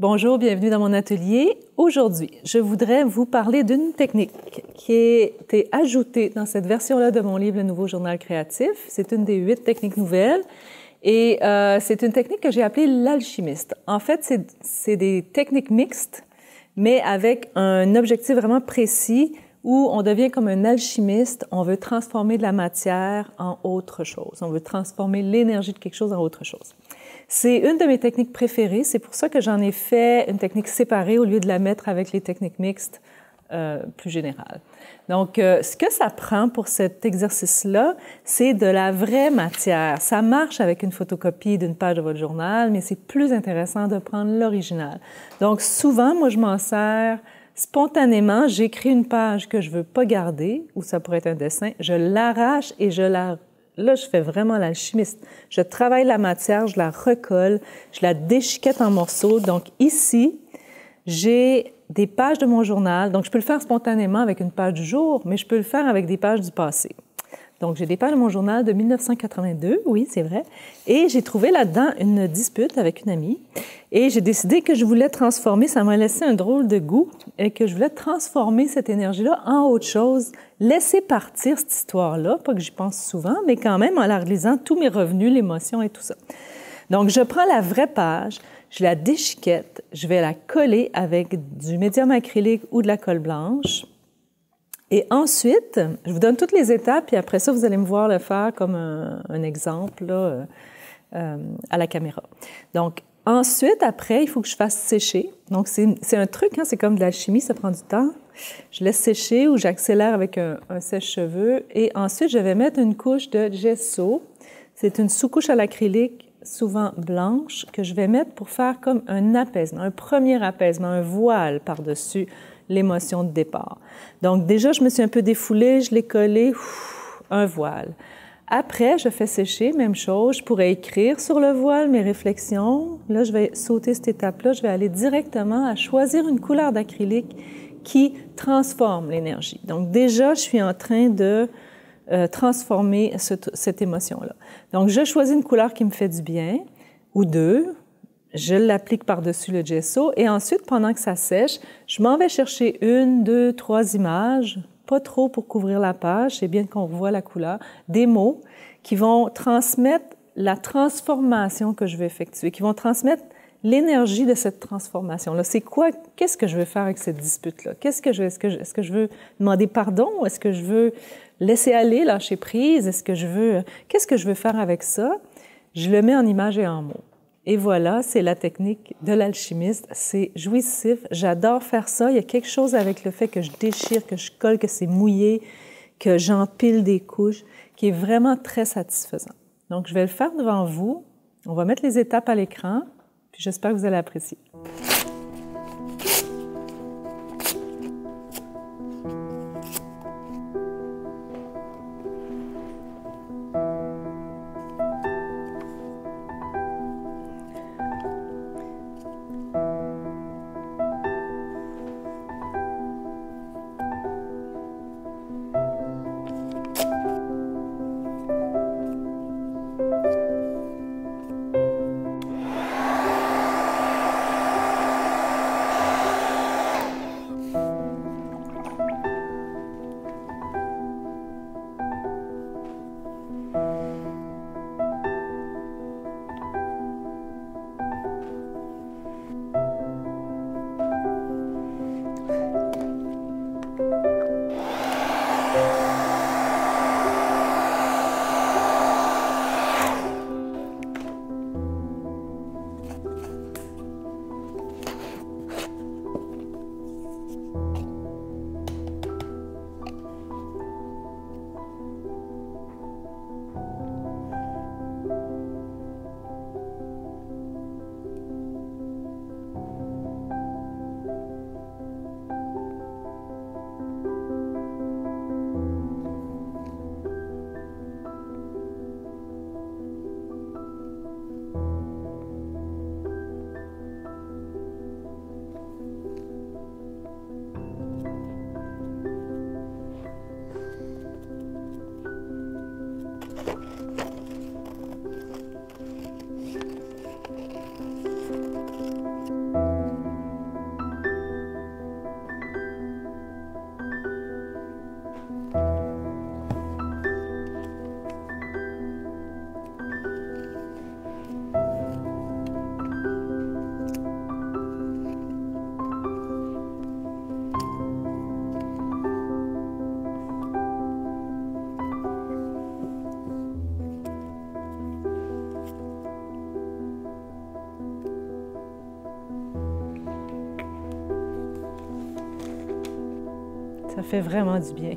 Bonjour, bienvenue dans mon atelier. Aujourd'hui, je voudrais vous parler d'une technique qui a été ajoutée dans cette version-là de mon livre « Le nouveau journal créatif ». C'est une des 8 techniques nouvelles et c'est une technique que j'ai appelée l'alchimiste. En fait, c'est des techniques mixtes, mais avec un objectif vraiment précis où on devient comme un alchimiste, on veut transformer de la matière en autre chose. On veut transformer l'énergie de quelque chose en autre chose. C'est une de mes techniques préférées. C'est pour ça que j'en ai fait une technique séparée au lieu de la mettre avec les techniques mixtes plus générales. Donc, ce que ça prend pour cet exercice-là, c'est de la vraie matière. Ça marche avec une photocopie d'une page de votre journal, mais c'est plus intéressant de prendre l'original. Donc, souvent, moi, je m'en sers spontanément. J'écris une page que je veux pas garder, ou ça pourrait être un dessin, je l'arrache et Là, je fais vraiment l'alchimiste. Je travaille la matière, je la recolle, je la déchiquette en morceaux. Donc ici, j'ai des pages de mon journal. Donc je peux le faire spontanément avec une page du jour, mais je peux le faire avec des pages du passé. Donc j'ai des pages de mon journal de 1982, oui, c'est vrai. Et j'ai trouvé là-dedans une dispute avec une amie. Et j'ai décidé que je voulais transformer, ça m'a laissé un drôle de goût, et que je voulais transformer cette énergie-là en autre chose, laisser partir cette histoire-là, pas que j'y pense souvent, mais quand même en la relisant, tous mes revenus, l'émotion et tout ça. Donc, je prends la vraie page, je la déchiquette, je vais la coller avec du médium acrylique ou de la colle blanche. Et ensuite, je vous donne toutes les étapes, puis après ça, vous allez me voir le faire comme un exemple là, à la caméra. Donc, ensuite, après, il faut que je fasse sécher. Donc, c'est un truc, hein, c'est comme de l'alchimie, ça prend du temps. Je laisse sécher ou j'accélère avec un sèche-cheveux. Et ensuite, je vais mettre une couche de gesso. C'est une sous-couche à l'acrylique, souvent blanche, que je vais mettre pour faire comme un apaisement, un premier apaisement, un voile par-dessus l'émotion de départ. Donc, déjà, je me suis un peu défoulée, je l'ai collé, un voile. Après, je fais sécher, même chose. Je pourrais écrire sur le voile mes réflexions. Là, je vais sauter cette étape-là. Je vais aller directement à choisir une couleur d'acrylique qui transforme l'énergie. Donc, déjà, je suis en train de transformer cette émotion-là. Donc, je choisis une couleur qui me fait du bien, ou deux. Je l'applique par-dessus le gesso et ensuite, pendant que ça sèche, je m'en vais chercher 1, 2, 3 images, pas trop pour couvrir la page, c'est bien qu'on voit la couleur, des mots qui vont transmettre la transformation que je vais effectuer, qui vont transmettre l'énergie de cette transformation-là. C'est quoi? Qu'est-ce que je veux faire avec cette dispute-là? Est-ce que je veux demander pardon? Est-ce que je veux laisser aller, lâcher prise? Qu'est-ce que je veux faire avec ça? Je le mets en images et en mots. Et voilà, c'est la technique de l'alchimiste. C'est jouissif. J'adore faire ça. Il y a quelque chose avec le fait que je déchire, que je colle, que c'est mouillé, que j'empile des couches, qui est vraiment très satisfaisant. Donc, je vais le faire devant vous. On va mettre les étapes à l'écran, puis j'espère que vous allez apprécier. Ça fait vraiment du bien.